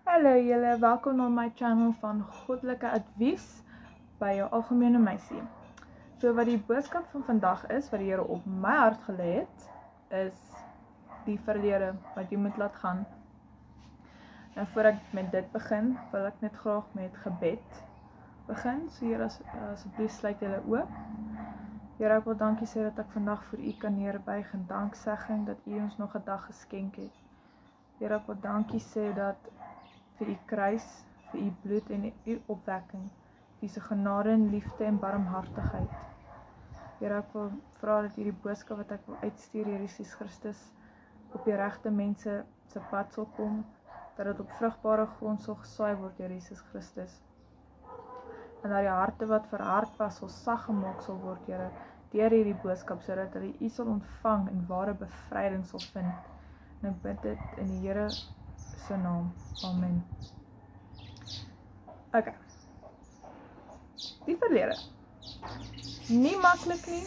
Hallo julle, welkom na my channel van Goddelike Advies by jou algemene meisie. So wat die boodskap van vandag is, wat die Here op my hart gelê het, is die verlede wat jy moet laat gaan. Nou voor ek met dit begin, wil ek net graag met gebed begin. So Here, asseblief sluit julle oë. Here, ek wil dankie sê dat ek vandag vir U kan neerbuig in danksegging dat U ons nog 'n dag geskenk het. Here, ek wil dankie sê dat vir U kruis, vir U bloed en U opwekking, vir se genade en liefde en barmhartigheid. Here, ek wil vra dat hierdie boodskap wat ek wil uitstuur, Here Jesus Christus, op die regte mense se pad sal kom, dat dit op vrugbare grond sal gesaai word, Here Jesus Christus. En dat die harte wat verhard was, sal sag gemaak sal word, Here, deur hierdie boodskap, sodat hulle U sal ontvang en ware bevryding sal vind. En ek bid dit in die Here se naam. Amen. Okay. Die verlede. Nie maklik nie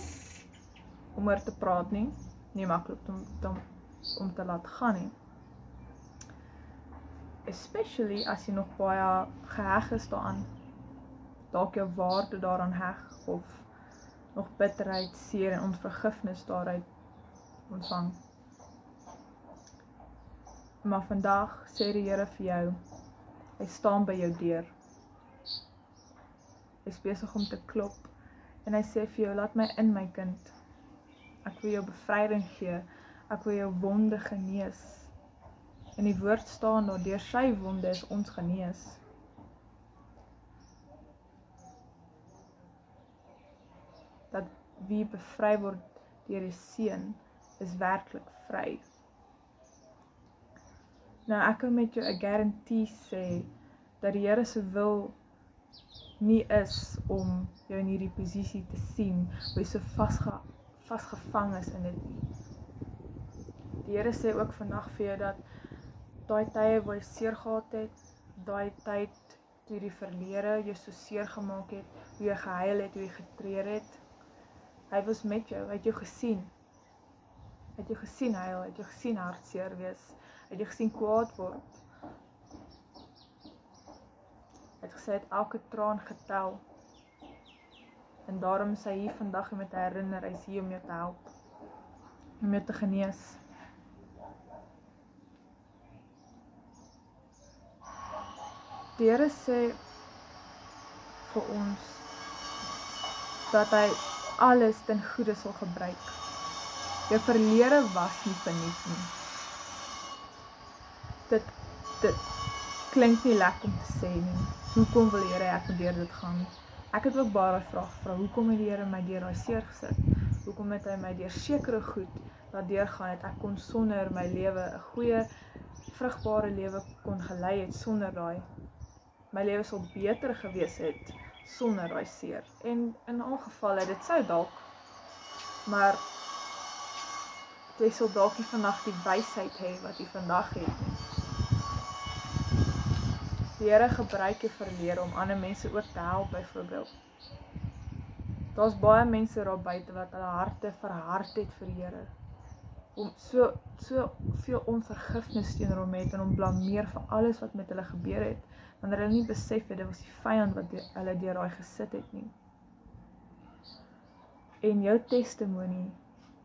om oor te praat nie. Nie maklik om te laat gaan nie. Especially as jy nog baie geheg is daaraan. Dalk jou waarde daaraan heg of nog bitterheid, seer en onvergifnis daaruit ontvang. Maar vandag sê die Here vir jou, hy staan by jou deur. Hy is besig om te klop en hy sê vir jou, laat my in, my kind. Ek wil jou bevryding gee, ek wil jou wonde genees. En die woord staan daar, deur sy wonde is ons genees. Dat wie bevry word deur die Seun is werklik vry. Nou ek kan met jou 'n garantie sê dat die Here se wil nie is om jou in hierdie posisie te sien waar jy so vasgevang is in dit nie. Die Here sê ook vandag vir jou dat daai tye waar jy seer gehad het, daai tyd toe die verlede jou so seer gemaak het, hoe jy gehuil het, hoe jy getreur het, hy was met jou, hy het jou gesien. Hy het jou gesien huil, hy het jou gesien hartseer wees, hy het jou gesien kwaad word. Hy het gesê, hy het elke traan getel. En daarom is hy hier vandag om jou te herinner, hy is hier om jou te help, om jou te genees. Die Here sê vir ons dat hy alles ten goeie sal gebruik. Jou verlede was nie verniet nie. Dit klink nie lekker om te sê nie. Hoekom wil Here ek moet deur dit gaan? Ek het ook baie vrae gevra, hoekom het die Here my deur daai seer gesit? Hoekom het hy my deur sekere goed laat deurgaan het? Ek kon sonder my lewe 'n goeie, vrugbare lewe kon gelei het sonder daai. My lewe sou beter gewees het sonder daai seer. En in al gevalle, dit sou dalk, maar jy sal dalk nie vandag die wysheid hê wat jy vandag het nie. Die Here gebruik jou verlede om ander mense ook te help, byvoorbeeld. Daar's baie mense daar buite wat hulle harte verhard het vir die Here. Om so veel onvergifnis teenoor hom het en hom blameer vir alles wat met hulle gebeur het, wanneer hulle nie besef het, dit was die vyand wat hulle deur daai gesit het nie. En jou testimonie,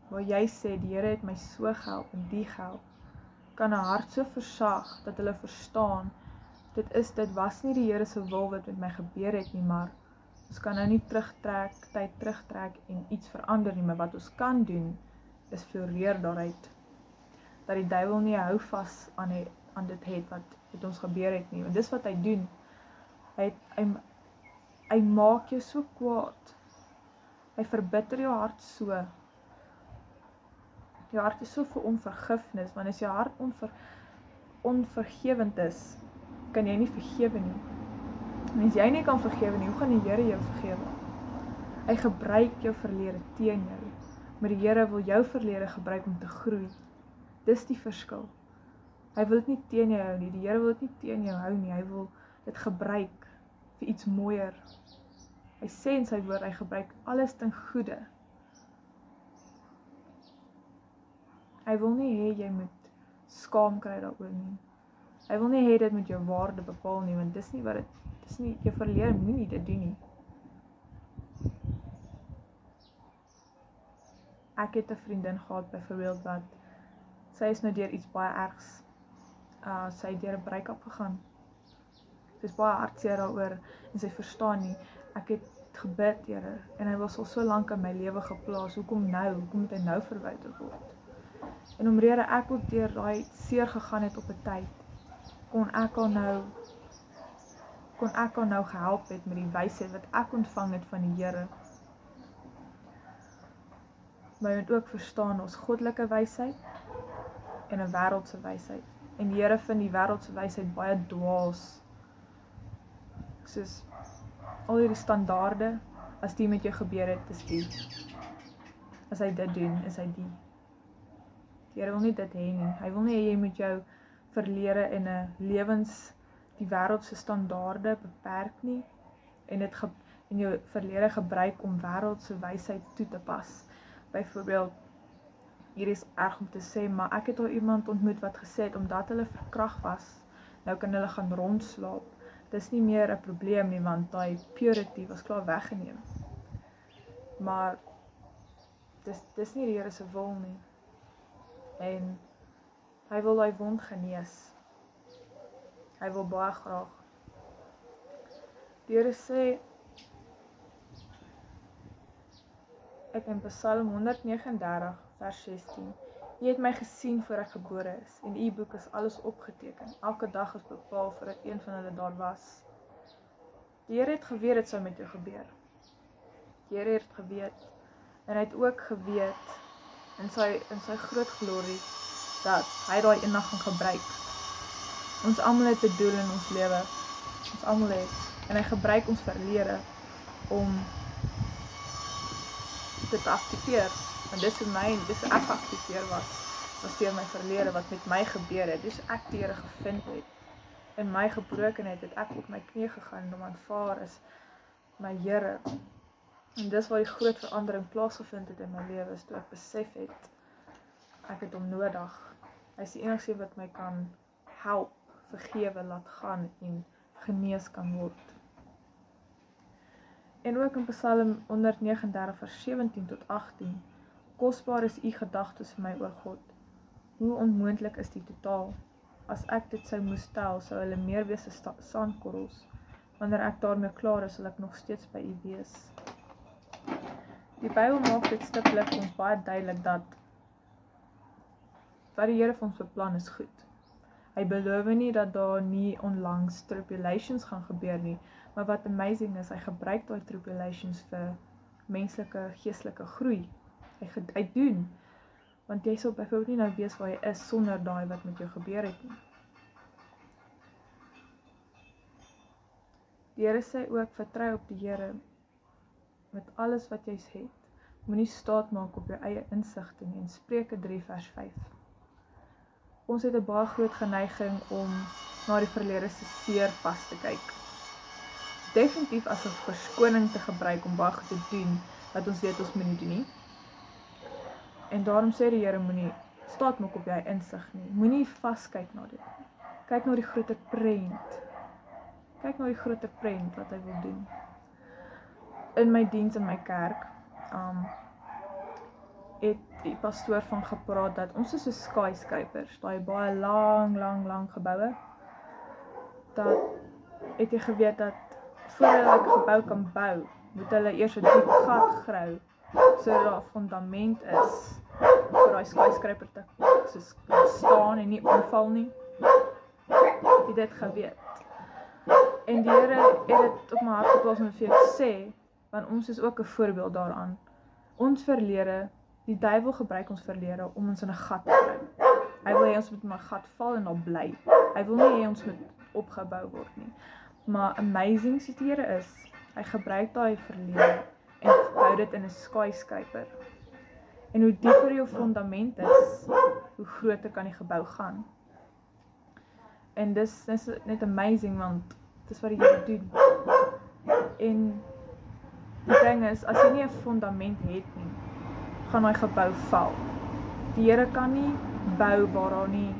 waar jy sê, die Here het my so gehelp en die gehelp, kan 'n hart so versaag, dat hulle verstaan, dit was nie die Here se wil wat met my gebeur het nie, maar ons kan nou nie tyd terugtrek en iets verander nie, maar wat ons kan doen, is floreer daaruit, dat die duiwel nie hou vas aan dit het wat met ons gebeur het nie, want dis wat hy doen, hy maak jou so kwaad, hy verbitter jou hart so, jou hart is so vir onvergifnis, want as jou hart onvergewend is, kan jy nie vergewe nie, en as jy nie kan vergewe nie, hoe gaan die Here jou vergewe? Hy gebruik jou verlede teen jou, maar die Here wil jou verlede gebruik om te groei. Dis die verskil. Hy wil dit nie teen jou hou nie, die Here wil dit nie teen jou hou nie, hy wil dit gebruik vir iets mooier. Hy sê in sy woord, hy gebruik alles ten goeie. Hy wil nie hê jy moet skaam kry daaroor nie. Hy wil nie hê dit moet jou waarde bepaal nie, want dis nie jou verlede moenie dit doen nie. Ek het 'n vriendin gehad byvoorbeeld wat sy is nou deur iets baie ergs. Sy het deur 'n break-up gegaan. Sy is baie hartseer daaroor en sy verstaan nie. Ek het gebid, Here, en hy was al so lank in my lewe geplaas. Hoekom nou? Hoekom moet hy nou verwyder word? En omrede ek ook deur daai seer gegaan het op 'n tyd, kon ek haar nou gehelp het met die wysheid wat ek ontvang het van die Here. Maar jy moet ook verstaan, ons goddelike wysheid en 'n wêreldse wysheid. En die Here vind die wêreldse wysheid baie dwaas. Soos al hierdie standaarde, as die met jou gebeur het, is die. As hy dit doen, is hy die. Die Here wil nie dit hê nie. Hy wil nie hê jy moet jou verlede en 'n lewens die wêreldse standaarde beperk nie en dit en jou verlede gebruik om wêreldse wysheid toe te pas. Byvoorbeeld, hier is erg om te sê, maar ek het al iemand ontmoet wat gesê het, omdat hulle verkragt was, nou kan hulle gaan rondslaap. Dis nie meer 'n probleem nie, want daai purity was klaar weggeneem. Maar dis nie die Here se wil nie. En hy wil daai wond genees. Hy wil baie graag. Die Here sê, ek in Psalm 139 vers 16, U het my gesien voor ek gebore is, en U boek is alles opgeteken. Elke dag is bepaal voordat een van hulle daar was. Die Here het geweet dit sou met jou gebeur. Die Here het geweet, en hy het ook geweet in sy groot glorie dat hy daai eendag gaan gebruik. Ons almal het 'n doel in ons lewe. Ons almal het, en hy gebruik ons verlede om dit te aktiveer. Want dis hoe ek geaktiveer was deur my verlede wat met my gebeur het. Dis ek die Here gevind het. In my gebrokenheid het ek op my knie gegaan en hom aanvaar as my Here. En dis waar die groot verandering plaasgevind het in my lewe, is toe ek besef het, ek het hom nodig. Hy is die enigste wat my kan help, vergewe, laat gaan en genees kan word. En ook in Psalm 139 vers 17 tot 18, kosbaar is U gedagtes vir my, o God. Hoe onmoontlik is die totaal? As ek dit sou moes tel, sou hulle meer wees as sandkorrels. Wanneer ek daarmee klaar is, sal ek nog steeds by U wees. Die Bybel maak dit stiptelik vir ons baie duidelik dat wat die Here vir ons beplan is goed. Hy beloof nie dat daar nie onlangs tribulations gaan gebeur nie, maar wat amazing is, hy gebruik daai tribulations vir menslike, geestelike groei. Hy doen, want jy sal byvoorbeeld nie nou weet waar jy is sonder daai wat met jou gebeur het nie. Die Here sê ook, vertrou op die Here met alles wat jy het. Moenie staat maak op jou eie insigte nie, en Spreuke 3 vers 5. Ons het 'n baie groot geneiging om na die verlede se seer vas te kyk. Definitief as 'n verskoning te gebruik om baie goed te doen wat ons weet ons moenie doen nie. En daarom sê die Here, moenie staat maak op jou insig nie. Moenie vaskyk na dit. Kyk na die groter prent. Kyk na die groter prent wat hy wil doen. In my diens in my kerk, het die pastoor van gepraat dat ons is so skyscrapers, daai baie lang geboue, dat het jy geweet dat voordat hulle 'n gebou kan bou, moet hulle eers 'n diep gat grawe, sodat daar 'n fundament is vir daai skyscraper te staan en nie omval nie. Het jy dit geweet? En die Here het dit op my hart geplaas om vir jou te sê, want ons is ook 'n voorbeeld daaraan. Ons verlede, die duiwel gebruik ons verlede om ons in 'n gat te kry. Hy wil hê ons moet in 'n gat val en daar bly. Hy wil nie hê ons moet opgebou word nie. Maar amazing soos die Here is, hy gebruik daai verlede en bou dit in 'n skyscraper. En hoe dieper jou fundament is, hoe groter kan die gebou gaan. En dis net amazing, want dis wat die Here doen. En die ding is, as jy nie 'n fundament het nie, gaan daai gebou val. Die Here kan nie bou waar daar nie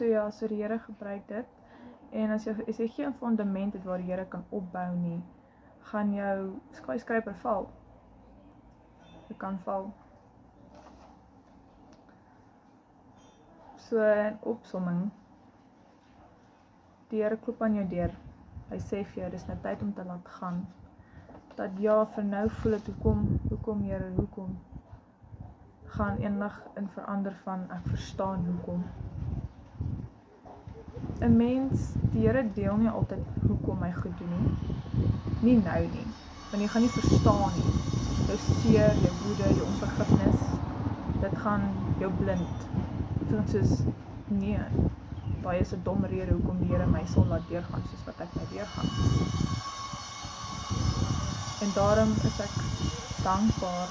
So ja, so die Here gebruik dit. En as jy geen fundament het waar die Here kan opbou nie, gaan jou skyscraper val. Jy kan val. So in opsomming, die Here klop aan jou deur. Hy sê vir jou, dis nou tyd om te laat gaan. Dat ja, vir nou voel het, hoekom Here, hoekom? Gaan eendag in verander van, ek verstaan hoekom. 'n Mens, die Here deel nie altyd hoekom hy goed doen nie. Nie nou nie, want jy gaan nie verstaan nie. Jou seer, jou woede, jou onvergifnis, dit gaan jou blind. Dit gaan soos, nee, daai is 'n dom rede hoekom die Here my sal laat deurgaan, soos wat ek nou deurgaan. En daarom is ek dankbaar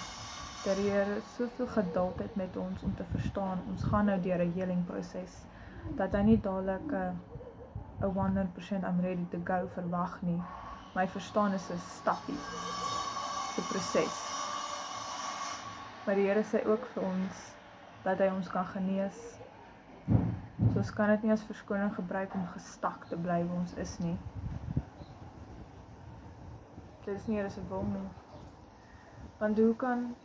dat die Here soveel geduld het met ons om te verstaan, ons gaan nou deur 'n healing proses, dat hy nie dadelik 'n 100% I'm ready to go verwag nie. My verstaan is 'n stappie, 'n proses. Maar die Here sê ook vir ons dat hy ons kan genees. So ons kan dit nie as verskoning gebruik om gestak te bly waar ons is nie. Dit is nie Here se wil nie. Want hoe kan,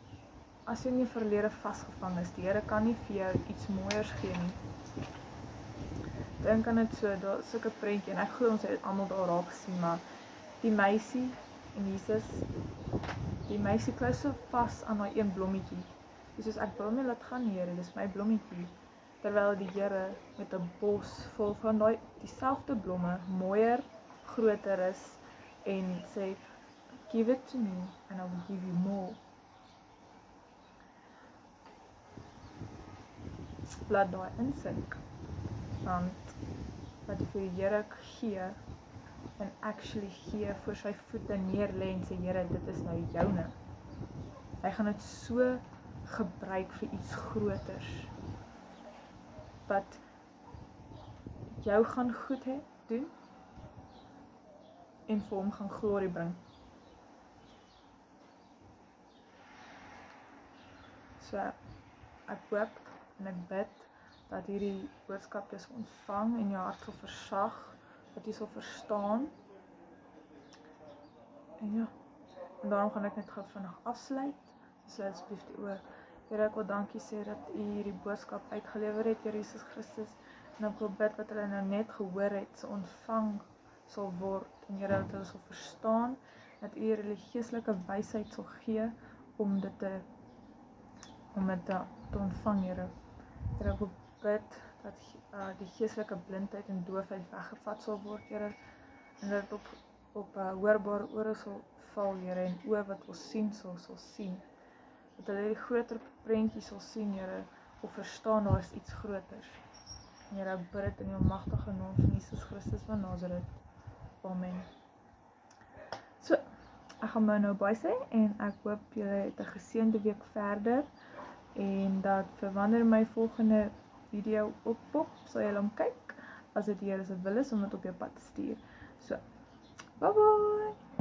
as jy in jou verlede vasgevang is, die Here kan nie vir jou iets mooiers gee nie. Dink aan dit so, daar is sulke prentjie, en ek glo ons het dit almal daar raak gesien, maar die meisie en Jesus, die meisie klou so vas aan daai een blommetjie. Dis soos, ek wil nie laat gaan, Here, dis my blommetjie. Terwyl die Here met 'n bos vol van dieselfde blomme, mooier, groter is, en sê, give it to me, and I will give you more. Laat daai insink, want wat jy vir die Here gee, en actually gee, voor sy voete neerlê en sê, Here, dit is nou joune. Hy gaan dit so gebruik vir iets groters, wat jou gaan goed doen, en vir hom gaan glorie bring. So, ek hoop en ek bid dat hierdie boodskap jy sal ontvang en jou hart sal versag, dat jy sal verstaan. En ja, en daarom gaan ek net gou vandag afsluit. Sluit asseblief die oor. Here, ek wil dankie sê dat u hierdie boodskap uitgelewer het, Here Jesus Christus. En ek wil bid wat hulle nou net gehoor het, sal ontvang sal word. En Here, dat hulle sal verstaan, dat u hulle geestelike wysheid sal gee om dit te ontvang, Here. Here, ek wil bid dat die geestelike blindheid en doofheid weggevat sal word, Here. En dat dit op hoorbare ore sal val, Here, en oë wat wil sien sal sien. Dat hulle die groter prentjie sal sien, Here, of verstaan daar is iets groters. En Here, ek bid dit in die almagtige naam van Jesus Christus van Nazareth. Amen. So, ek gaan nou baie sê, en ek hoop julle het 'n geseënde week verder, en dat vir wanneer my volgende video oppop, sal julle hom kyk, as dit die Here se wil is om dit op jou pad te stuur. So, bye bye!